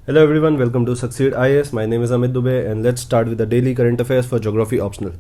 Hello everyone, welcome to Succeed IAS. My name is Amit Dubey and let's start with the daily current affairs for geography optional.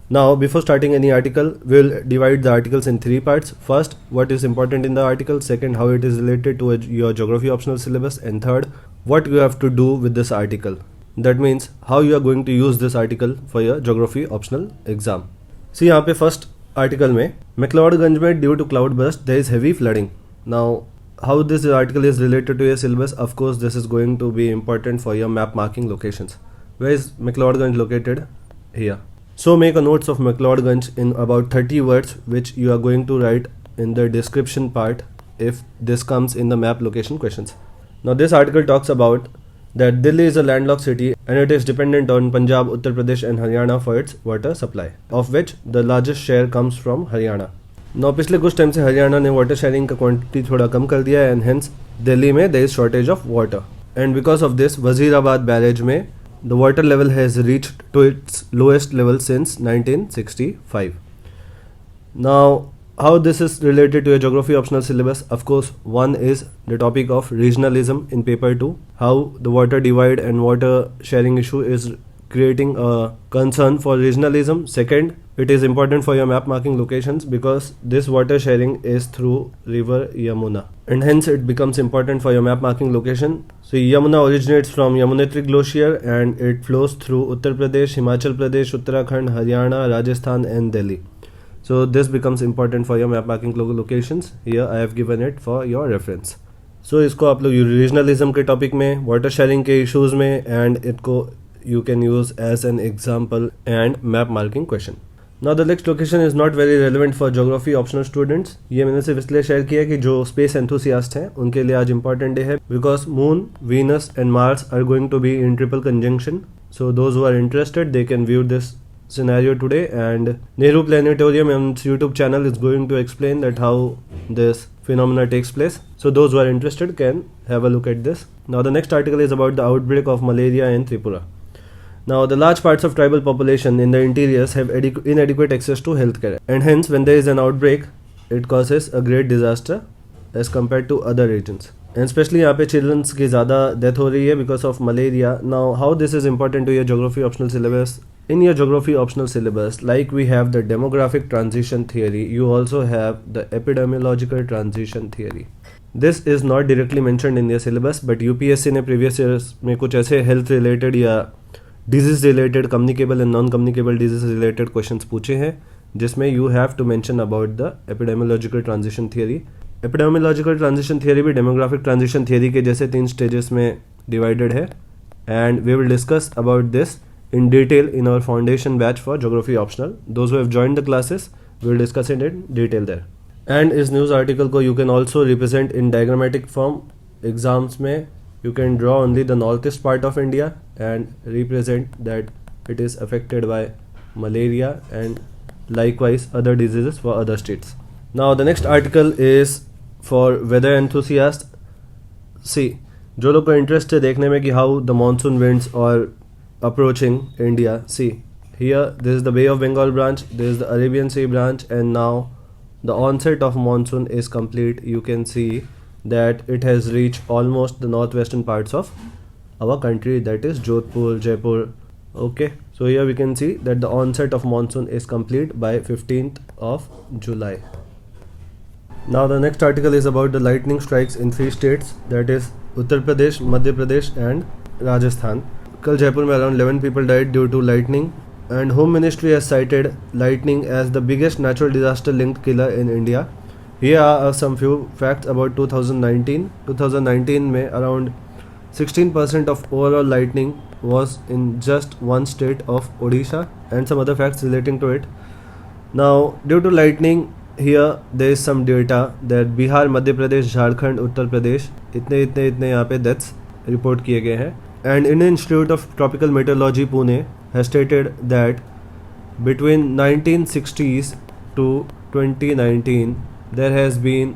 Now, before starting any article, we'll divide the articles in three parts. First, what is important in the article. Second, how it is related to your geography optional syllabus. And third, what you have to do with this article. That means how you are going to use this article for your geography optional exam. See, यहाँ पे first article में McLeodganj में due to cloud burst there is heavy flooding. Now, how this article is related to your syllabus? Of course, this is going to be important for your map marking locations. Where is McLeodganj located? Here. So make a notes of McLeodganj in about 30 words which you are going to write in the description part if this comes in the map location questions. Now this article talks about that Delhi is a landlocked city and it is dependent on Punjab, Uttar Pradesh and Haryana for its water supply, of which the largest share comes from Haryana. Now पिछले कुछ time से हरियाणा ने water sharing का quantity थोड़ा कम कर दिया है and hence Delhi में there is shortage of water and because of this Wazirabad barrage में the water level has reached to its lowest level since 1965. Now, how this is related to your geography optional syllabus? Of course, one is the topic of regionalism in paper 2, how the water divide and water sharing issue is creating a concern for regionalism. Second, it is important for your map marking locations because this water sharing is through river Yamuna and hence it becomes important for your map marking location. So Yamuna originates from Yamunotri Glacier and it flows through Uttar Pradesh, Himachal Pradesh, Uttarakhand, Haryana, Rajasthan and Delhi. So this becomes important for your map marking locations. Here I have given it for your reference. So इसको आप लोग regionalism के topic में, water sharing के issues में and इनको you can use as an example and map marking question. Now the next location is not very relevant for geography optional students. ये मैंने सिर्फ इसलिए शेयर किया कि जो space enthusiast हैं उनके लिए आज important day है because Moon, Venus and Mars are going to be in triple conjunction. So those who are interested they can view this scenario today and Nehru Planetarium on YouTube channel is going to explain that how this phenomena takes place. So those who are interested can have a look at this. Now the next article is about the outbreak of malaria in Tripura. Now, the large parts of tribal population in the interiors have inadequate access to healthcare, and hence, when there is an outbreak, it causes a great disaster as compared to other regions. And especially यहाँ पे childrens की ज़्यादा death हो रही है because of malaria. Now, how this is important to your geography optional syllabus? In your geography optional syllabus, like we have the demographic transition theory, you also have the epidemiological transition theory. This is not directly mentioned in your syllabus, but UPSC ने previous years में कुछ ऐसे health related या disease related communicable and non communicable disease related questions पूछे हैं जिसमें you have to mention about the epidemiological transition theory. Epidemiological transition theory भी demographic transition theory के जैसे 3 स्टेजेस में डिवाइडेड है and we will discuss about this in detail in our foundation batch for geography optional. Those who have joined the classes we will discuss it in detail there. And इस news article को you can also represent in diagrammatic form. Exams में you can draw only the northeast part of India and represent that it is affected by malaria and likewise other diseases for other states. Now the next article is for weather enthusiasts. See, जो लोग को interest है देखने में कि how the monsoon winds are approaching India. See, here this is the Bay of Bengal branch, this is the Arabian Sea branch and now the onset of monsoon is complete. You can see that it has reached almost the northwestern parts of our country, that is Jodhpur, Jaipur. Okay, so here we can see that the onset of monsoon is complete by 15th of July. Now the next article is about the lightning strikes in 3 states, that is Uttar Pradesh, Madhya Pradesh and Rajasthan. कल जयपुर में around 11 people died due to lightning and Home Ministry has cited lightning as the biggest natural disaster linked killer in India. Here are some few facts about 2019. 2019 में around 16% of overall lightning was in just one state of Odisha and some other facts relating to it. Now, due to lightning, here there is some data that Bihar, Madhya Pradesh, Jharkhand, Uttar Pradesh इतने यहाँ पे deaths report किए गए हैं. And Indian Institute of Tropical Meteorology Pune has stated that between 1960s to 2019 there has been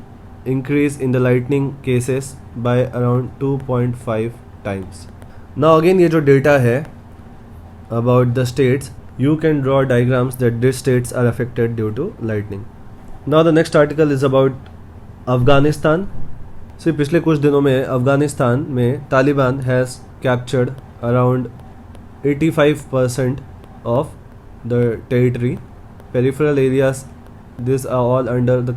increase in the lightning cases by around 2.5 times. Now again ये जो data है about the states, you can draw diagrams that these states are affected due to lightning. Now the next article is about Afghanistan. से पिछले कुछ दिनों में अफगानिस्तान में Taliban has captured around 85% of the territory. Peripheral areas, these are all under the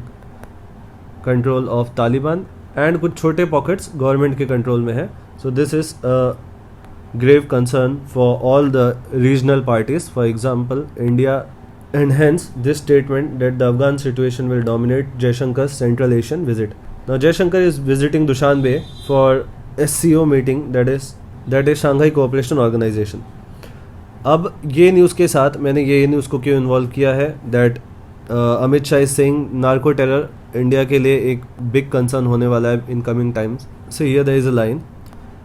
control of Taliban, and कुछ छोटे pockets government के control में है. So this is a grave concern for all the regional parties, for example India, and hence this statement that the Afghan situation will dominate Jaishankar's Central Asian visit. Now Jaishankar is visiting Dushanbe for SCO meeting, that is Shanghai Cooperation Organization. अब ये news के साथ मैंने ये news को क्यों involve किया है that Amit Shah is saying narco terror India के लिए एक बिग कंसर्न होने वाला है in coming times. So here there is a line,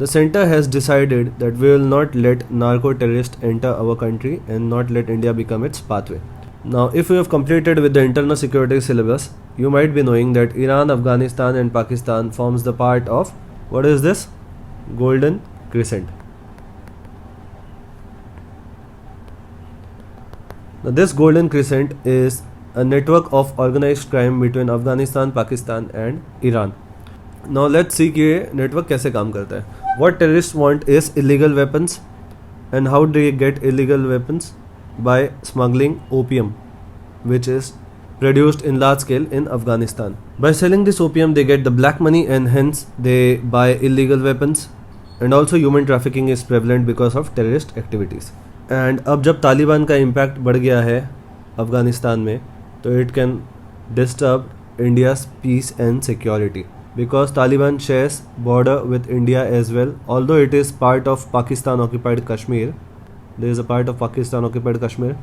the centre has decided that we will not let narco terrorist enter our country and not let India become its pathway. Now, if you have completed with the internal security syllabus, you might be knowing that Iran, Afghanistan and Pakistan forms the part of, what is this? Golden Crescent. Now, this Golden Crescent is a network of organized crime between Afghanistan, Pakistan and Iran. Now, let's see कि ये network कैसे काम करता है. What terrorists want is illegal weapons, and how do you get illegal weapons? By smuggling opium, which is produced in large scale in Afghanistan. By selling this opium, they get the black money and hence they buy illegal weapons. And also human trafficking is prevalent because of terrorist activities. And अब जब तालिबान का impact बढ़ गया है अफगानिस्तान में, तो it can disturb India's peace and security. Because Taliban shares border with India as well, although it is part of Pakistan occupied Kashmir. There is a part of Pakistan occupied Kashmir,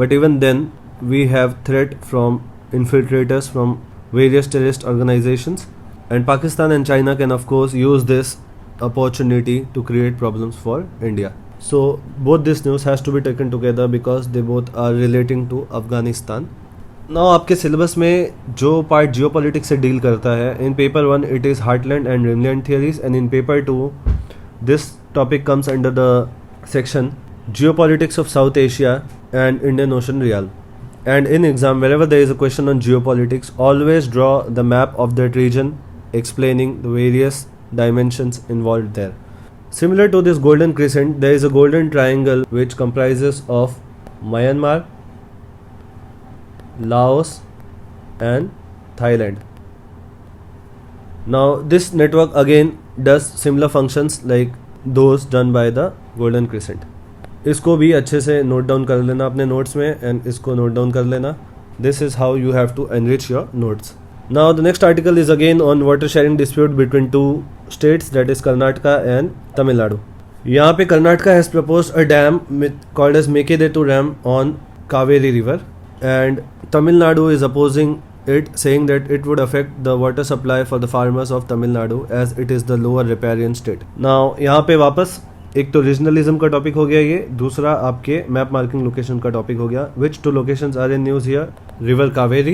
but even then we have threat from infiltrators from various terrorist organizations, and Pakistan and China can of course use this opportunity to create problems for India. So both this news has to be taken together because they both are relating to Afghanistan. Now आपके syllabus में जो part geopolitics से deal करता है, in paper 1 it is heartland and rimland theories, and in paper 2 this topic comes under the section geopolitics of South Asia and Indian Ocean realm. And in exam, wherever there is a question on geopolitics, always draw the map of that region explaining the various dimensions involved there. Similar to this golden crescent, there is a golden triangle which comprises of Myanmar, Laos and Thailand. Now this network again does similar functions like those done by the golden crescent. इसको भी अच्छे से note down कर लेना अपने notes में, and इसको note down कर लेना. This is how you have to enrich your notes. Now the next article is again on water sharing dispute between two states, that is Karnataka and Tamil Nadu. यहाँ पे Karnataka has proposed a dam called as Mekedatu dam on Kaveri river, and Tamil Nadu is opposing it, saying that it would affect the water supply for the farmers of Tamil Nadu as it is the lower riparian state. Now यहाँ पे वापस एक तो regionalism का topic हो गया ये, दूसरा आपके मैप मार्किंग लोकेशन का टॉपिक हो गया. Which two locations are in news here? River Kaveri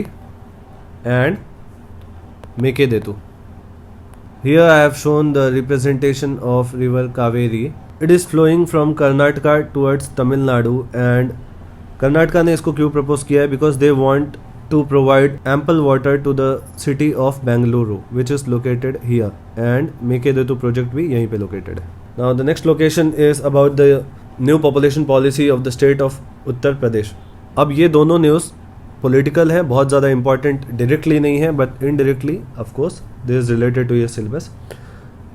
and Mekedatu. Here I have shown the representation of river Kaveri. It is flowing from Karnataka towards Tamil Nadu, and Karnataka ने इसको क्यों propose किया है? Because they want to provide ample water to the city of Bengaluru, which is located here, and Mekedetu project भी यहीं पे located है. Now the next location is about the new population policy of the state of Uttar Pradesh. अब ये दोनों news political है, बहुत ज़्यादा इंपॉर्टेंट डायरेक्टली नहीं है, but indirectly of course this is related to your syllabus.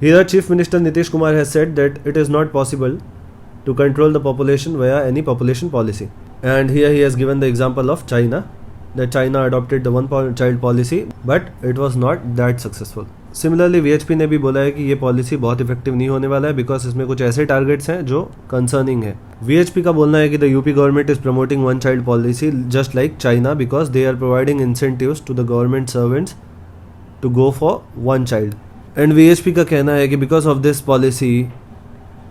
Here Chief Minister Nitish Kumar has said that it is not possible to control the population via any population policy. And here he has given the example of China, that China adopted the one child policy, but it was not that successful. Similarly VHP ने भी बोला है कि ये policy बहुत effective नहीं होने वाला है बिकॉज इसमें कुछ ऐसे टारगेट्स हैं जो कंसर्निंग है. VHP का बोलना है कि the UP government is promoting one child policy just like China because they are providing incentives to the government servants to go for one child. And VHP का कहना है कि because of this policy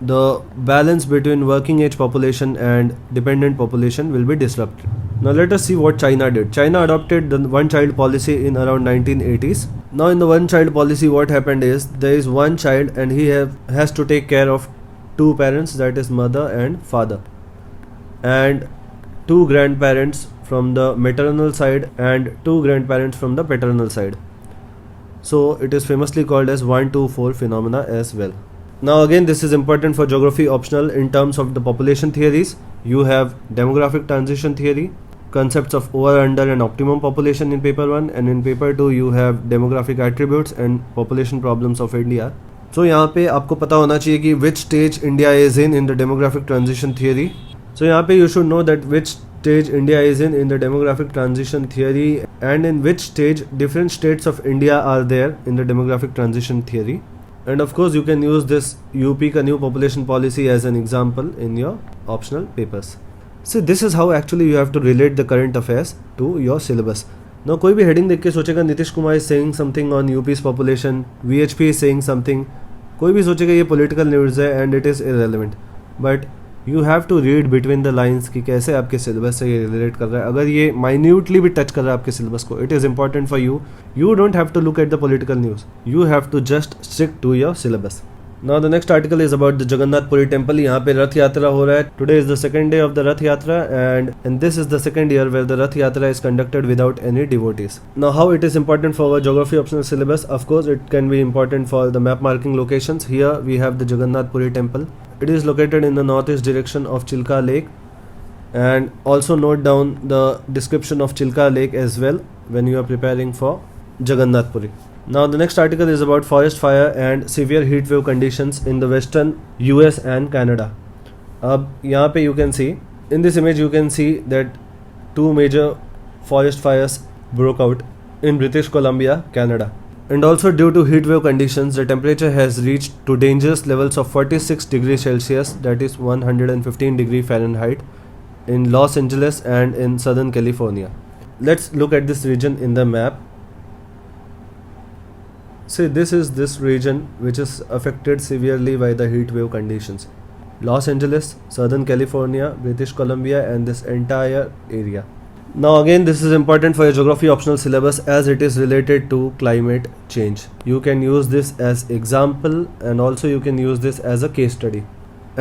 the balance between working age population and dependent population will be disrupted. Now let us see what China did. China adopted the one child policy in around 1980s. Now in the one child policy what happened is there is one child and he has to take care of two parents, that is mother and father, and two grandparents from the maternal side and two grandparents from the paternal side. so it is famously called as 1-2-4 phenomena as well. Now again, this is important for geography optional in terms of the population theories. You have demographic transition theory, concepts of over, under and optimum population in paper 1, and in paper 2 you have demographic attributes and population problems of India. So यहाँ पे आपको पता होना चाहिए कि which stage India is in the demographic transition theory. So यहाँ पे you should know that which stage India is in the demographic transition theory, and in which stage different states of India are there in the demographic transition theory. And of course you can use this UP का new population policy as an example in your optional papers. So this is how actually you have to relate the current affairs to your syllabus. Now कोई भी heading देख के सोचेगा Nitish Kumar is saying something on UP's population, VHP is saying something, कोई भी सोचेगा ये political news है and it is irrelevant. But you have to read between the lines कि कैसे आपके सिलेबस से ये रिलेट कर रहा है. अगर ये माइन्यूटली भी टच कर रहा है आपके सिलेबस को, it is important for you. You don't have to look at the political news, you have to just stick to your syllabus. Now the next article is about the Jagannathpuri temple. यहाँ पे रथ यात्रा हो रहा है. Today is the second day of the Rath Yatra and this is the second year where the Rath Yatra is conducted without any devotees. Now how it is important for our geography optional syllabus? Of course it can be important for the map marking locations. Here we have the Jagannathpuri temple. It is located in the northeast direction of Chilka Lake, and also note down the description of Chilka Lake as well when you are preparing for Jagannath Puri. Now the next article is about forest fire and severe heat wave conditions in the western US and Canada. अब यहाँ पे you can see in this image you can see that two major forest fires broke out in British Columbia, Canada. And also due to heat wave conditions, the temperature has reached to dangerous levels of 46 degrees Celsius, that is 115 degree Fahrenheit, in Los Angeles and in Southern California. Let's look at this region in the map. See, this is this region which is affected severely by the heat wave conditions. Los Angeles, Southern California, British Columbia, and this entire area. Now again, this is important for your geography optional syllabus as it is related to climate change. You can use this as example and also you can use this as a case study.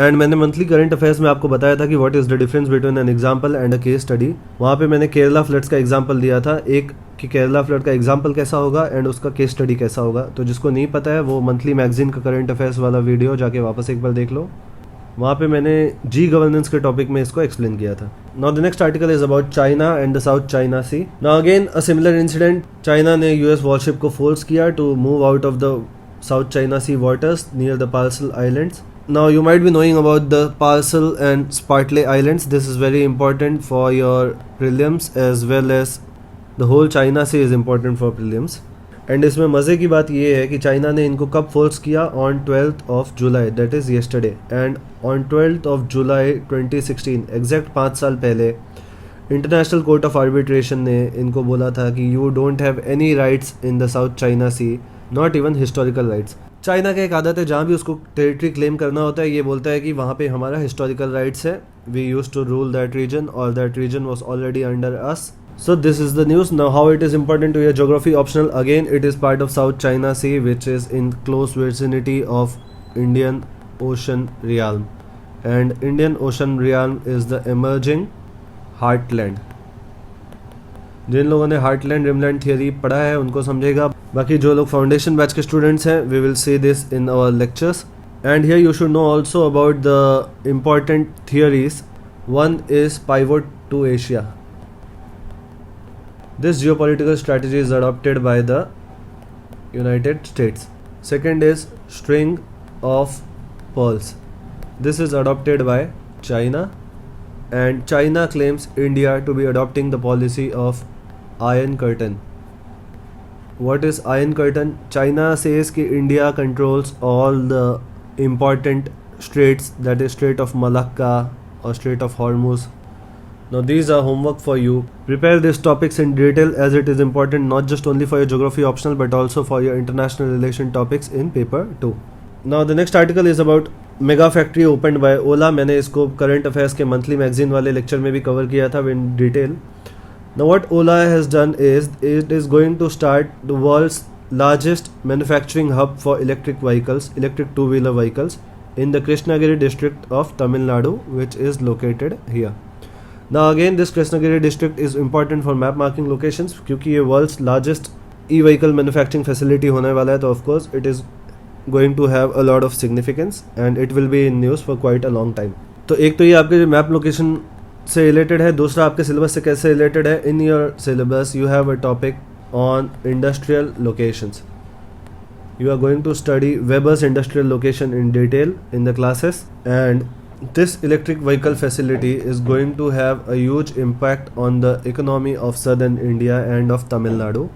And मैंने monthly current affairs में आपको बताया था कि what is the difference between an example and a case study. वहाँ पे मैंने Kerala floods का एग्जाम्पल दिया था, एक कि केरला फ्लड का एग्जाम्पल कैसा होगा एंड उसका केस स्टडी कैसा होगा. तो जिसको नहीं पता है वो मंथली मैगजीन का करंट अफेयर्स वाला वीडियो जाके वापस एक बार देख लो. वहाँ पे मैंने जी गवर्नेंस के टॉपिक में इसको एक्सप्लेन किया था. Now the next article is about China and the South China Sea. Now again a similar incident. China ने यूएस वॉरशिप को फोर्स किया to move out of the South China Sea waters near the Paracel islands. Now you might be knowing about the Parcel and Spratly Islands. This is very important for your prelims as well as the whole China Sea is important for prelims. And इसमें मज़े की बात ये है कि China ने इनको कब फोर्स किया? On 12th of July, that is yesterday. And on 12th of July 2016, exact 5 साल पहले, इंटरनेशनल कोर्ट ऑफ आर्बिट्रेशन ने इनको बोला था कि you don't have any rights in the South China Sea, not even historical rights. China का एक आदत है जहाँ भी उसको टेरिटरी क्लेम करना होता है ये बोलता है कि वहाँ पे हमारा हिस्टोरिकल राइट्स है, we used to rule that region और that region was already under us. So this is the news. Now how it is important to your geography optional? Again, it is part of South China Sea which is in close vicinity of Indian Ocean realm, and Indian Ocean realm is the emerging heartland. जिन लोगों ने heartland rimland theory पढ़ा है उनको समझेगा. बाकी जो लोग foundation batch के स्टूडेंट्स हैं we will see this in our lectures. And here you should know also about the important theories. One is pivot to Asia. This geopolitical strategy is adopted by the United States. Second is string of pearls. This is adopted by China, and China claims India to be adopting the policy of Iron Curtain. What is Iron Curtain? China says कि India controls all the important straits, that is Strait of Malacca or Strait of Hormuz. Now these are homework for you. Prepare these topics in detail as it is important not just only for your geography optional but also for your international relation topics in paper 2. Now the next article is about mega factory opened by Ola. मैंने इसको current affairs के monthly magazine वाले lecture में भी कवर किया था in detail. Now what Ola has done is it is going to start the world's largest manufacturing hub for electric vehicles, electric two wheeler vehicles in the Krishnagiri district of Tamil Nadu which is located here. Now again this Krishnagiri district is important for map marking locations क्योंकि ये world's largest e vehicle manufacturing facility होने वाला है, तो of course it is going to have a lot of significance and it will be in news for quite a long time. तो एक तो ये आपके जो मैप लोकेशन से रिलेटेड है, दूसरा आपके सिलेबस से कैसे रिलेटेड है। In your syllabus you have a topic on industrial locations. You are going to study Weber's industrial location in detail in the classes, and this electric vehicle facility is going to have a huge impact on the economy of southern India and of Tamil Nadu,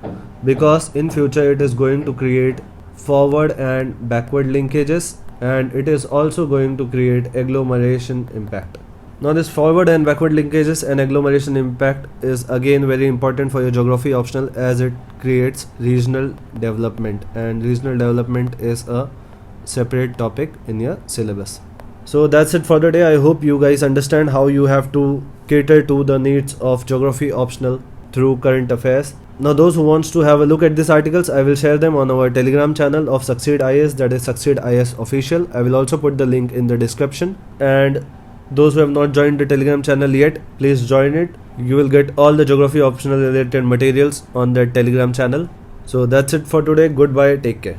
because in future it is going to create forward and backward linkages, and it is also going to create agglomeration impact. Now this forward and backward linkages and agglomeration impact is again very important for your geography optional, as it creates regional development, and regional development is a separate topic in your syllabus. So that's it for the day. I hope you guys understand how you have to cater to the needs of geography optional through current affairs. Now those who wants to have a look at these articles, I will share them on our Telegram channel of Succeed IS, that is Succeed IS Official. I will also put the link in the description, and those who have not joined the Telegram channel yet, please join it. You will get all the geography optional related materials on the Telegram channel. So that's it for today. Goodbye. Take care.